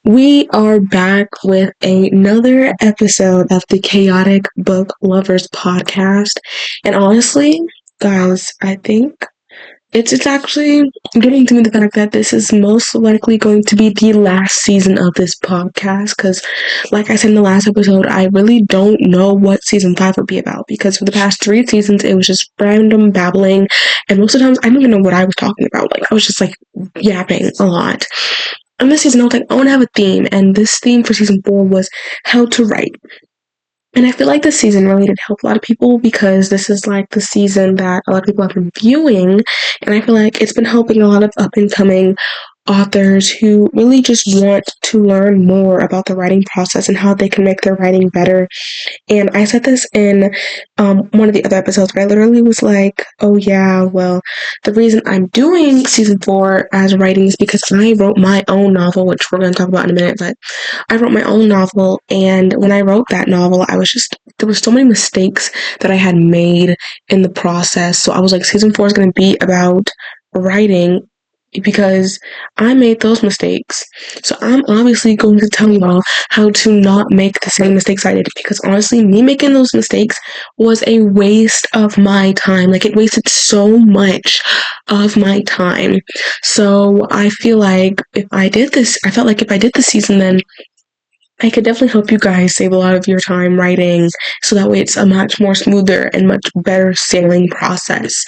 We are back with another episode of the Chaotic Book Lovers podcast. And honestly, guys, I think it's actually getting to me the fact that this is most likely going to be the last season of this podcast. Because, like I said in the last episode, I really don't know what season 5 would be about. Because for the past 3 seasons, it was just random babbling. And most of the times, I don't even know what I was talking about. Like, I was just like yapping a lot. And this season, I was like, I want to have a theme. And this theme for season 4 was how to write. And I feel like this season really did help a lot of people because this is like the season that a lot of people have been viewing. And I feel like it's been helping a lot of up and coming authors who really just want to learn more about the writing process and how they can make their writing better. And I said this in one of the other episodes, but I literally was like, oh yeah, well, the reason I'm doing season 4 as writing is because I wrote my own novel, which we're going to talk about in a minute, but I wrote my own novel. And when I wrote that novel, there was so many mistakes that I had made in the process. So I was like, season 4 is going to be about writing because I made those mistakes. So I'm obviously going to tell y'all how to not make the same mistakes I did, because honestly, me making those mistakes was a waste of my time. Like, it wasted so much of my time. So I feel like I felt like if I did this season, then I could definitely help you guys save a lot of your time writing, so that way it's a much more smoother and much better sailing process.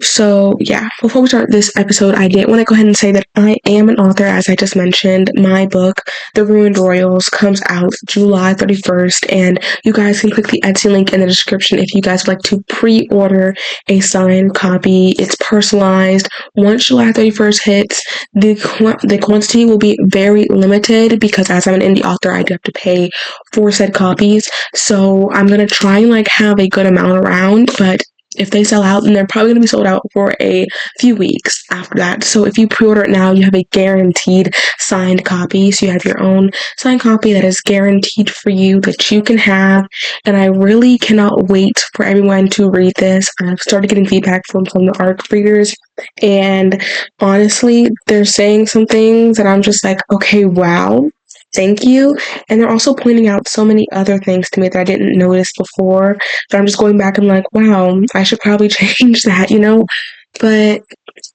So yeah, before we start this episode, I did want to go ahead and say that I am an author, as I just mentioned. My book, The Ruined Royals, comes out July 31st, and you guys can click the Etsy link in the description if you guys would like to pre-order a signed copy. It's personalized. Once July 31st hits, the quantity will be very limited because as I'm an indie author, I do have to pay for said copies. So I'm going to try and have a good amount around, but if they sell out, then they're probably going to be sold out for a few weeks after that. So if you pre-order it now, you have a guaranteed signed copy. So you have your own signed copy that is guaranteed for you, that you can have. And I really cannot wait for everyone to read this. I've started getting feedback from some of the ARC readers, and honestly, they're saying some things that I'm just like, okay, wow. Thank you. And they're also pointing out so many other things to me that I didn't notice before. But I'm just going back and like, wow, I should probably change that, But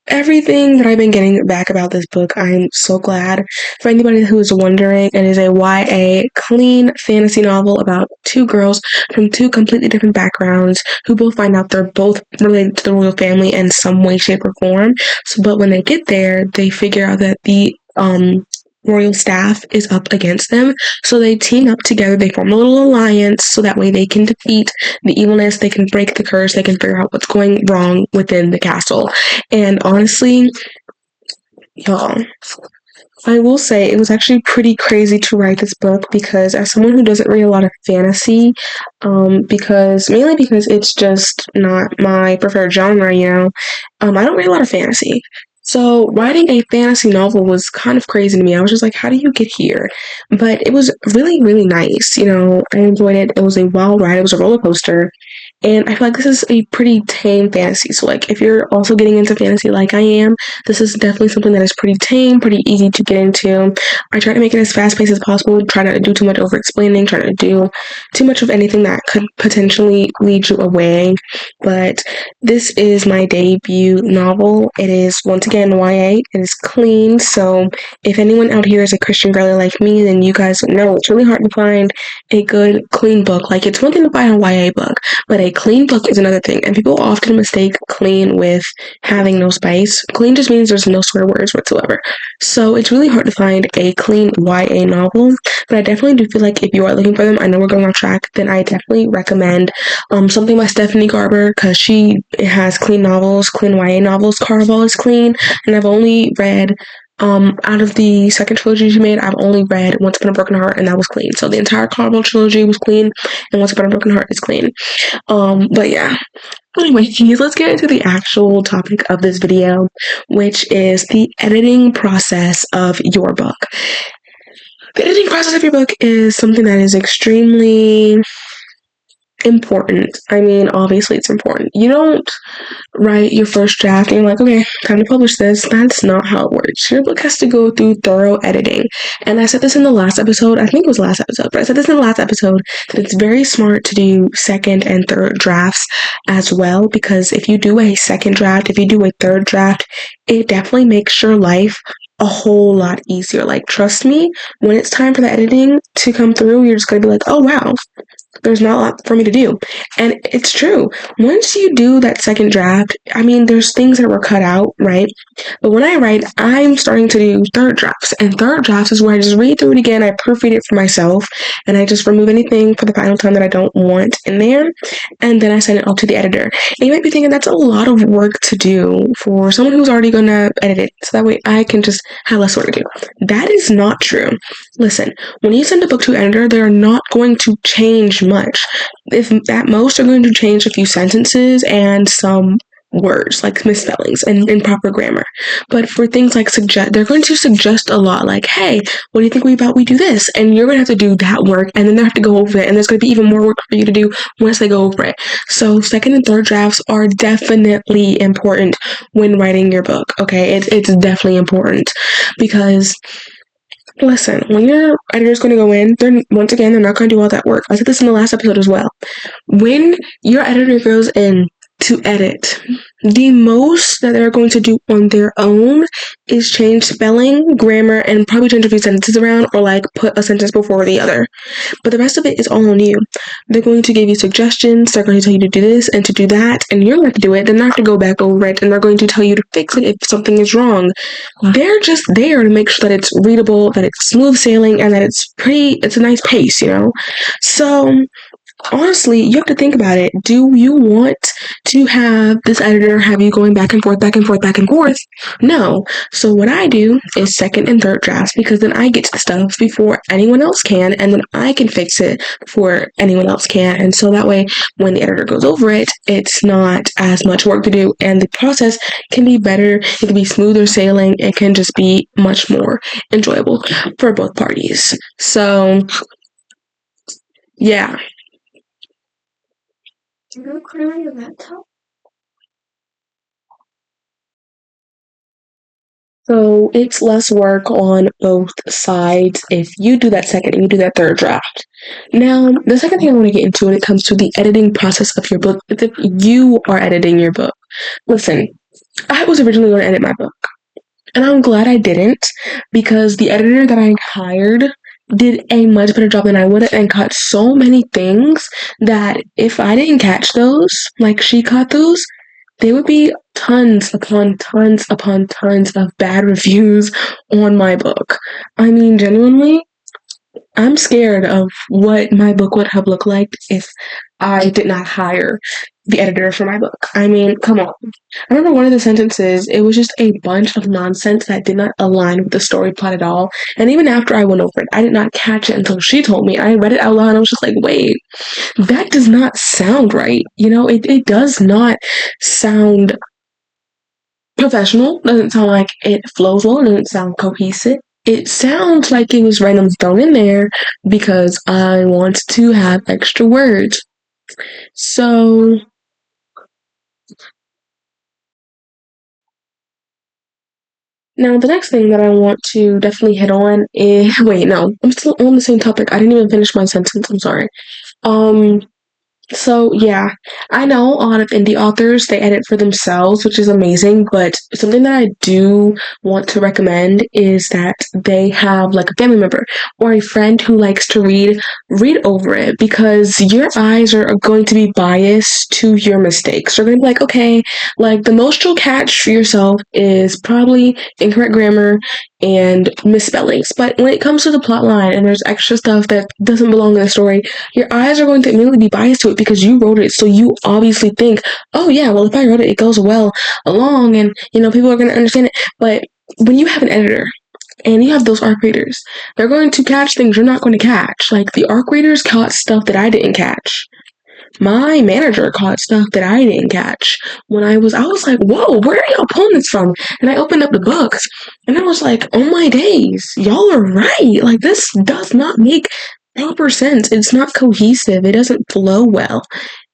everything that I've been getting back about this book, I'm so glad. For anybody who is wondering, it is a YA clean fantasy novel about 2 girls from 2 completely different backgrounds who both find out they're both related to the royal family in some way, shape, or form. But when they get there, they figure out that the royal staff is up against them. So they team up together, they form a little alliance so that way they can defeat the evilness, they can break the curse, they can figure out what's going wrong within the castle. And honestly, y'all, I will say it was actually pretty crazy to write this book because as someone who doesn't read a lot of fantasy, mainly because it's just not my preferred genre, I don't read a lot of fantasy. So writing a fantasy novel was kind of crazy to me. I was just like, how do you get here? But it was really, really nice. I enjoyed it. It was a wild ride. It was a roller coaster. And I feel like this is a pretty tame fantasy. So if you're also getting into fantasy like I am, this is definitely something that is pretty tame, pretty easy to get into. I try to make it as fast-paced as possible, try not to do too much over-explaining, try not to do too much of anything that could potentially lead you away. But this is my debut novel. It is, once again, YA. It is clean, so if anyone out here is a Christian girly like me, then you guys know it's really hard to find a good, clean book. It's one thing to buy a YA book, but a clean book is another thing, and people often mistake clean with having no spice. Clean just means there's no swear words whatsoever. So it's really hard to find a clean YA novel, but I definitely do feel like if you are looking for them, I know we're going off track, then I definitely recommend something by Stephanie Garber, because she has clean novels, clean YA novels. Caraval is clean, and I've only read out of the second trilogy she made, I've only read Once Upon a Broken Heart, and that was clean. So the entire Caraval trilogy was clean, and Once Upon a Broken Heart is clean. But yeah. Anyway, let's get into the actual topic of this video, which is the editing process of your book. The editing process of your book is something that is extremely important. I mean, obviously it's important. You don't write your first draft and you're like, okay, time to publish this. That's not how it works. Your book has to go through thorough editing. And I said this in the last episode. I think it was the last episode, but I said this in the last episode that it's very smart to do second and third drafts as well, because if you do a second draft, if you do a third draft, it definitely makes your life a whole lot easier. Like, trust me, when it's time for the editing to come through, you're just gonna be like, oh wow, there's not a lot for me to do. And it's true. Once you do that second draft, I mean, there's things that were cut out, right? But when I write, I'm starting to do third drafts. And third drafts is where I just read through it again, I proofread it for myself, and I just remove anything for the final time that I don't want in there. And then I send it off to the editor. And you might be thinking that's a lot of work to do for someone who's already going to edit it. So that way I can just have less work to do. That is not true. Listen, when you send a book to an editor, they're not going to change much. If at most, they're going to change a few sentences and some words like misspellings and improper grammar. But for things like they're going to suggest a lot, like, hey, what do you think we do this? And you're going to have to do that work, and then they have to go over it, and there's going to be even more work for you to do once they go over it. So second and third drafts are definitely important when writing your book. Okay, it's definitely important, because listen, when your editor's going to go in, they're not going to do all that work. I said this in the last episode as well. When your editor goes in to edit, the most that they're going to do on their own is change spelling, grammar, and probably change a few sentences around, or like put a sentence before the other. But the rest of it is all on you. They're going to give you suggestions, they're going to tell you to do this and to do that, and you're going to have to do it. They're not going to go back over it, and they're going to tell you to fix it if something is wrong. They're just there to make sure that it's readable, that it's smooth sailing, and that it's a nice pace, you know? So honestly, you have to think about it. Do you want to have this editor have you going back and forth, back and forth, back and forth? No. So what I do is second and third drafts, because then I get to the stuff before anyone else can, and then I can fix it before anyone else can. And so that way, when the editor goes over it, it's not as much work to do, and the process can be better. It can be smoother sailing. It can just be much more enjoyable for both parties. So, yeah. You clearing your laptop? So it's less work on both sides if you do that second and you do that third draft. Now, the second thing I want to get into when it comes to the editing process of your book is if you are editing your book. Listen, I was originally going to edit my book, and I'm glad I didn't, because the editor that I hired did a much better job than I would have, and caught so many things that if I didn't catch those, like she caught those, there would be tons upon tons upon tons of bad reviews on my book. I mean, genuinely, I'm scared of what my book would have looked like if I did not hire the editor for my book. I mean, come on. I remember one of the sentences, it was just a bunch of nonsense that did not align with the story plot at all. And even after I went over it, I did not catch it until she told me. I read it out loud and I was just like, wait, that does not sound right. You know, it does not sound professional. Doesn't sound like it flows well. Doesn't sound cohesive. It sounds like it was randomly thrown in there because I want to have extra words. So, now the next thing that I want to definitely hit on is, wait, no, I'm still on the same topic. I didn't even finish my sentence. I'm sorry. Um, So yeah, I know a lot of indie authors, they edit for themselves, which is amazing, but something that I do want to recommend is that they have like a family member or a friend who likes to read over it, because your eyes are going to be biased to your mistakes. You're going to be like, okay, like the most you'll catch for yourself is probably incorrect grammar and misspellings. But when it comes to the plot line and there's extra stuff that doesn't belong in the story, your eyes are going to immediately be biased to it because you wrote it. So you obviously think, oh yeah, well, if I wrote it, it goes well along and, you know, people are going to understand it. But when you have an editor and you have those arc readers, they're going to catch things you're not going to catch. Like the arc readers caught stuff that I didn't catch. My manager caught stuff that I didn't catch. When I was like, whoa, where are y'all pulling this from? And I opened up the books and I was like, oh my days, y'all are right. Like this does not make proper sense. It's not cohesive. It doesn't flow well.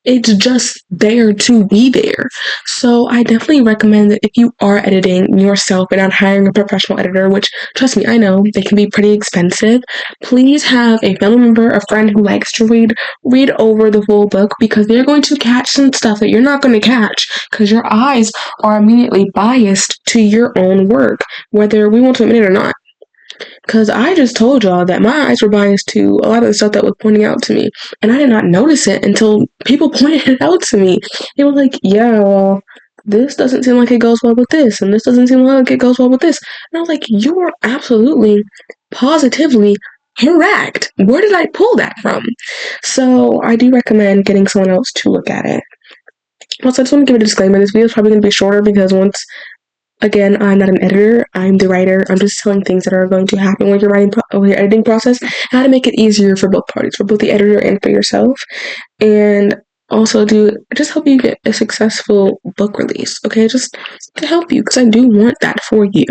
It's just there to be there. So I definitely recommend that if you are editing yourself and not hiring a professional editor, which trust me, I know they can be pretty expensive, please have a family member, a friend who likes to read over the full book, because they're going to catch some stuff that you're not going to catch because your eyes are immediately biased to your own work, whether we want to admit it or not. Because I just told y'all that my eyes were biased to a lot of the stuff that was pointing out to me. And I did not notice it until people pointed it out to me. They were like, yeah, well, this doesn't seem like it goes well with this. And this doesn't seem like it goes well with this. And I was like, you are absolutely, positively correct. Where did I pull that from? So I do recommend getting someone else to look at it. Also, I just want to give a disclaimer. This video is probably going to be shorter because again, I'm not an editor. I'm the writer. I'm just telling things that are going to happen with your editing process, how to make it easier for both parties, for both the editor and for yourself, and also to just help you get a successful book release. Okay, just to help you, because I do want that for you.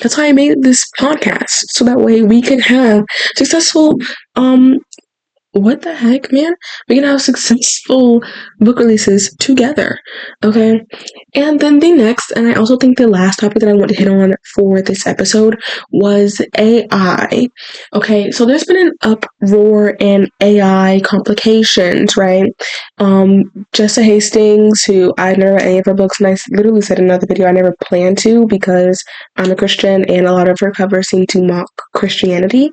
That's why I made this podcast, so that way we can have successful what the heck, man? We can have successful book releases together, okay? And then the next, and I also think the last topic that I want to hit on for this episode was AI. Okay, so there's been an uproar in AI complications, right? Jessa Hastings, who I've never read any of her books, and I literally said in another video I never plan to because I'm a Christian and a lot of her covers seem to mock Christianity.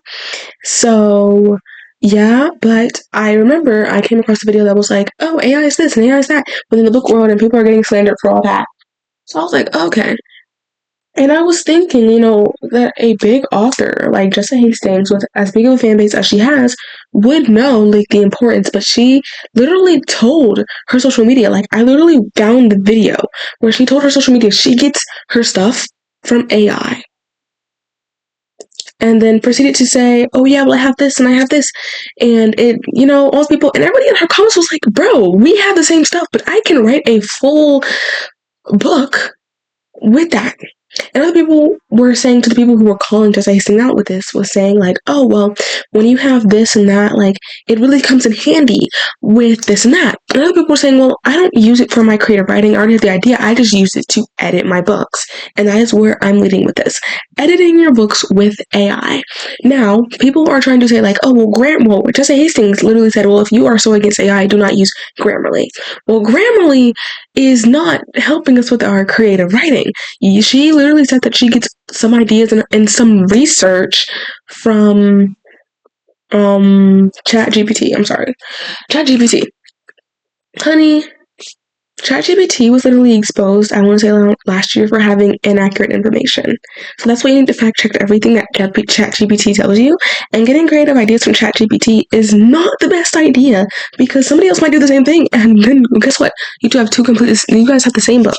So yeah, but I remember I came across a video that was like, oh, AI is this and AI is that within the book world, and people are getting slandered for all that. So I was like, okay. And I was thinking, that a big author like Jessa Hastings, with as big of a fan base as she has, would know like the importance, but she literally told her social media, like I literally found the video where she told her social media she gets her stuff from AI. And then proceeded to say, oh yeah, well I have this and I have this. And it, all the people, and everybody in her comments was like, bro, we have the same stuff, but I can write a full book with that. And other people were saying, to the people who were calling Jessa Hastings out with this, was saying like, oh, well, when you have this and that, like, it really comes in handy with this and that. And other people were saying, well, I don't use it for my creative writing. I already have the idea. I just use it to edit my books. And that is where I'm leading with this. Editing your books with AI. Now, people are trying to say like, oh, well, Jessa Hastings literally said, well, if you are so against AI, do not use Grammarly. Well, Grammarly is not helping us with our creative writing. She literally said that she gets some ideas and some research from ChatGPT. I'm sorry. ChatGPT. Honey, ChatGPT was literally exposed, I want to say last year, for having inaccurate information. So that's why you need to fact check everything that ChatGPT tells you. And getting creative ideas from ChatGPT is not the best idea, because somebody else might do the same thing. And then guess what? You guys have the same book.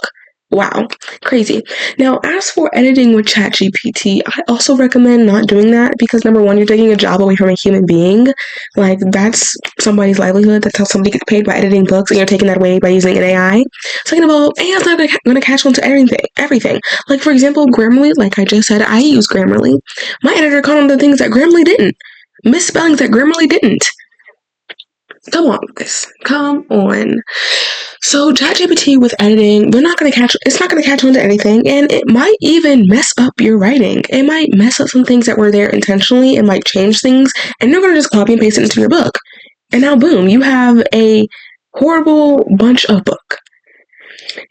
Wow, crazy. Now, as for editing with ChatGPT, I also recommend not doing that because, number one, you're taking a job away from a human being. Like, that's somebody's livelihood. That's how somebody gets paid, by editing books, and you're taking that away by using an AI. Second of all, AI's not going to catch on to everything. Like, for example, Grammarly, like I just said, I use Grammarly. My editor caught on to things that Grammarly didn't. Misspellings that Grammarly didn't. Come on, guys. Come on. So ChatGPT with editing, it's not gonna catch on to anything, and it might even mess up your writing. It might mess up some things that were there intentionally. It might change things, and you're gonna just copy and paste it into your book. And now boom, you have a horrible bunch of book.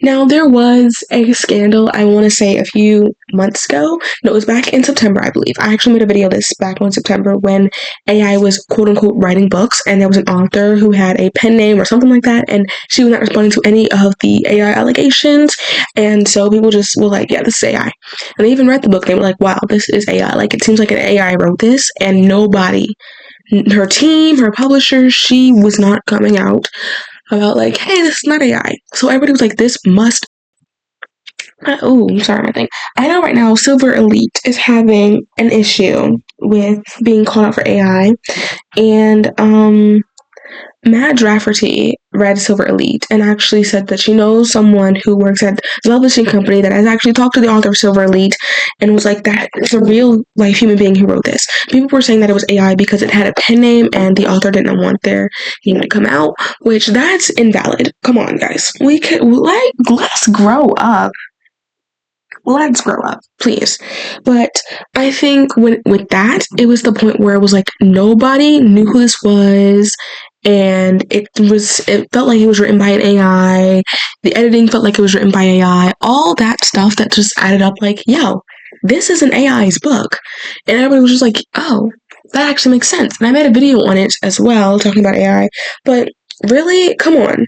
Now, there was a scandal, I want to say a few months ago. No, it was back in September, I believe. I actually made a video of this back in September when AI was quote-unquote writing books, and there was an author who had a pen name or something like that, and she was not responding to any of the AI allegations, and so people just were like, yeah, this is AI. And they even read the book, and they were like, wow, this is AI. Like, it seems like an AI wrote this, and nobody, her team, her publishers, she was not coming out about like, hey, this is not AI. So everybody was like, this must. I'm sorry, my thing. I know right now Silver Elite is having an issue with being called out for AI, and Matt Rafferty read Silver Elite and actually said that she knows someone who works at the publishing company that has actually talked to the author of Silver Elite and was like, that is a real life human being who wrote this. People were saying that it was AI because it had a pen name and the author didn't want their name to come out, which that's invalid. Come on, guys. Let's grow up. Let's grow up, please. But I think with that, it was the point where it was like nobody knew who this was, and it felt like it was written by an AI. The editing felt like it was written by AI. All that stuff that just added up like, yo, this is an AI's book. And everybody was just like, oh, that actually makes sense. And I made a video on it as well, talking about AI. But really, come on.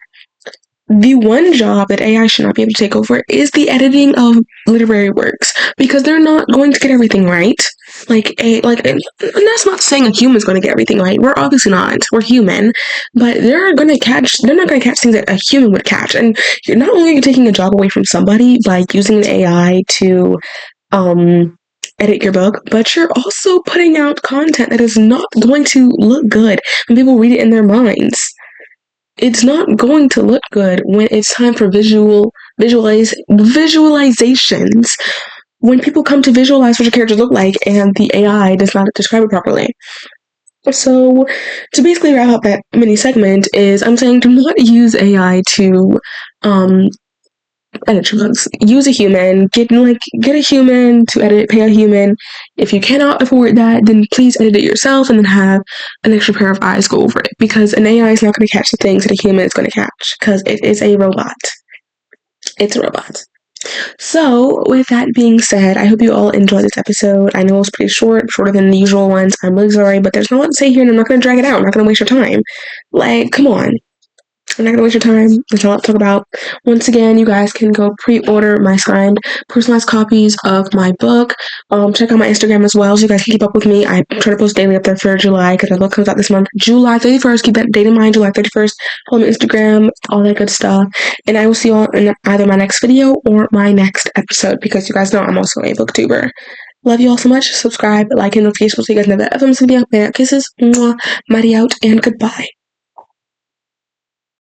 The one job that AI should not be able to take over is the editing of literary works, because they're not going to get everything right. And that's not saying a human's going to get everything right. We're obviously not. We're human, but they're not going to catch things that a human would catch. And you're not only taking a job away from somebody by using an AI to edit your book, but you're also putting out content that is not going to look good when people read it in their minds. It's not going to look good when it's time for visualizations. When people come to visualize what your characters look like and the AI does not describe it properly. So, to basically wrap up that mini segment is I'm saying do not use AI to edit your books. Use a human. Get a human to edit. Pay a human. If you cannot afford that, then please edit it yourself and then have an extra pair of eyes go over it, because an AI is not going to catch the things that a human is going to catch, because it is a robot. It's a robot. So, with that being said, I hope you all enjoyed this episode. I know it was pretty shorter than the usual ones. I'm really sorry, but there's no lot to say here, and I'm not going to drag it out. I'm not going to waste your time. Come on. I'm not gonna waste your time. There's a lot to talk about. Once again, you guys can go pre-order my signed, personalized copies of my book. Check out my Instagram as well, so you guys can keep up with me. I try to post daily up there for July, because my book comes out this month, July 31st. Keep that date in mind, July 31st. Follow me on Instagram, all that good stuff. And I will see you all in either my next video or my next episode, because you guys know I'm also a booktuber. Love you all so much. Subscribe, like, and notifications so you guys know that if I'm video. Kisses, mwah, mighty out, and goodbye.